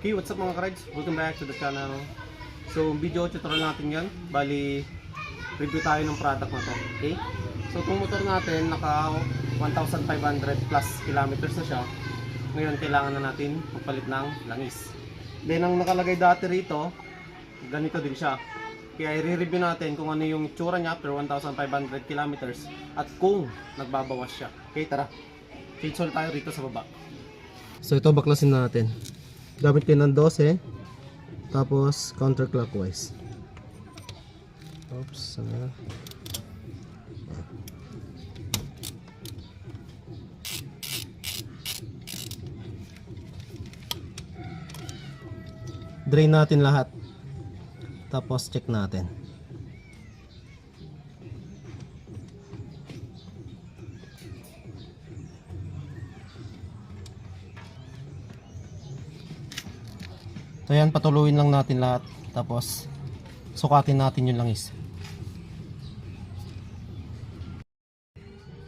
Okay, what's up mga ka-rides? Welcome back to the channel. So, video tutorial natin yan. Bali, review tayo ng product na to. Okay? So, itong motor natin, naka 1,500 plus kilometers na siya. Ngayon, kailangan na natin magpalit ng langis. Then, ang nakalagay dati rito, ganito din siya. Kaya i-review natin kung ano yung itsura niya after 1,500 kilometers at kung nagbabawas siya. Okay, tara. Change tayo rito sa baba. So, ito baklasin natin. Gamit kayo ng 12, tapos counterclockwise. Oops, sana. Drain natin lahat. Tapos check natin. So yan, patuluin lang natin lahat. Tapos sukatin natin yung langis.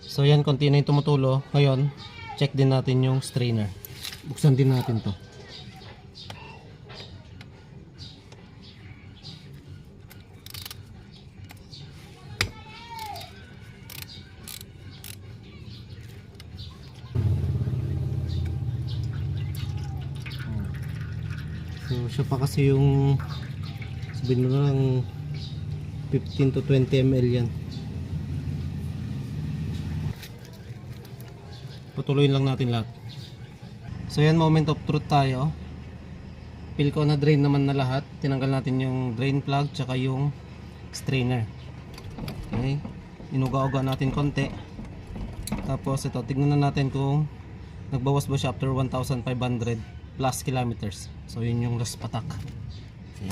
So yan, konti na yung tumutulo. Ngayon, check din natin yung strainer. Buksan din natin to. So siya pa kasi yung sabihin mo lang 15 to 20 ml yan. Patuloyin lang natin lahat. So yan, moment of truth tayo. Feel ko na drain naman na lahat. Tinanggal natin yung drain plug tsaka yung strainer. Okay, inuga-uga natin konti. Tapos ito, tignan na natin kung nagbawas ba siya after 1,500 plus kilometers. So yun yung last patak. Okay.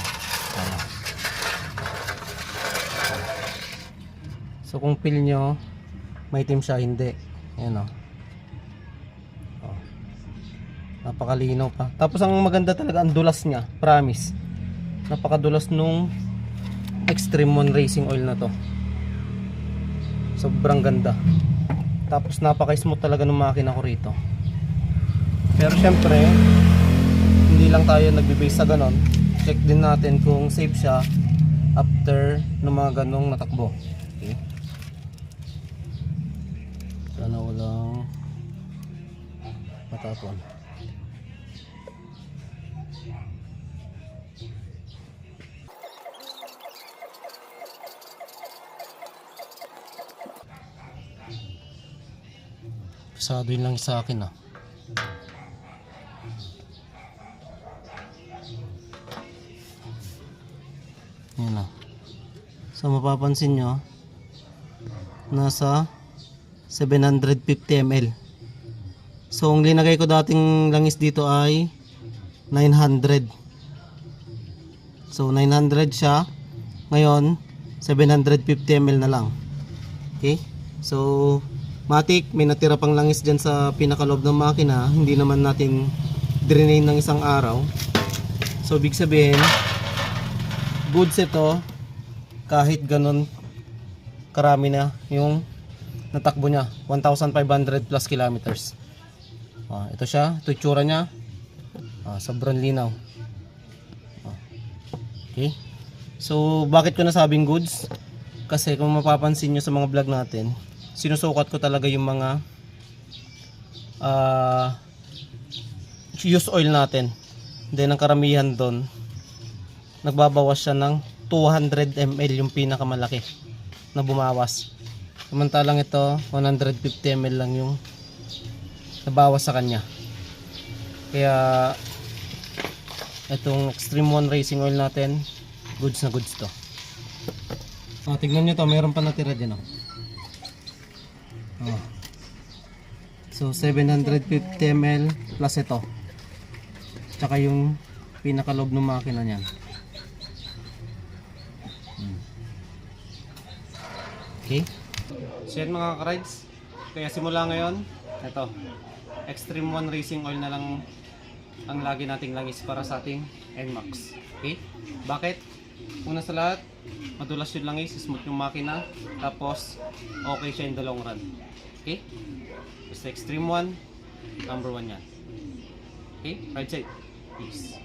So kung feel nyo maitim siya, hindi. Ayan o. Oh. Napakalinaw pa. Tapos ang maganda talaga, ang dulas niya. Promise. Napakadulas nung Extreme One Racing Oil na to. Sobrang ganda. Tapos napaka-smooth talaga ng makina ko rito. Pero syempre, hindi lang tayo nagbe-base sa ganon. Check din natin kung safe siya after ng mga ganong natakbo. Okay. Sana walang matapon. Pasado yun lang sa akin ah. Yan na. So mapapansin nyo, nasa 750 ml. So ang linagay ko dating langis dito ay 900. So 900 siya. Ngayon 750 ml na lang. Okay. So matik, may natira pang langis dyan sa pinakaloob ng makina. Hindi naman natin drain ng isang araw. So big sabihin, goods ito kahit ganun karami na yung natakbo niya, 1,500 plus kilometers. Ito siya, ito itsura niya. Sobrang linaw. Okay. So bakit ko nasabing goods? Kasi kung mapapansin nyo sa mga vlog natin, sinusukat ko talaga yung mga use oil natin. Then ang karamihan doon, nagbabawas siya ng 200 ml yung pinakamalaki na bumawas. Samantalang ito 150 ml lang yung nabawas sa kanya. Kaya itong Extreme One Racing Oil natin, goods na goods to. Tignan nyo to, mayroon pa natira dyan. So 750 ml plus ito. Tsaka yung pinakaloob ng makina niyan. Okay. So yan mga ka-rides. Kaya simula ngayon, ito, Extreme One Racing Oil na lang ang lagi nating langis para sa ating NMAX. Okay? Bakit? Una sa lahat, madulas yung langis, smooth yung makina, tapos okay siya in the long run. Okay? Basta Extreme One, number 1 yan. Okay? Ride safe. Peace.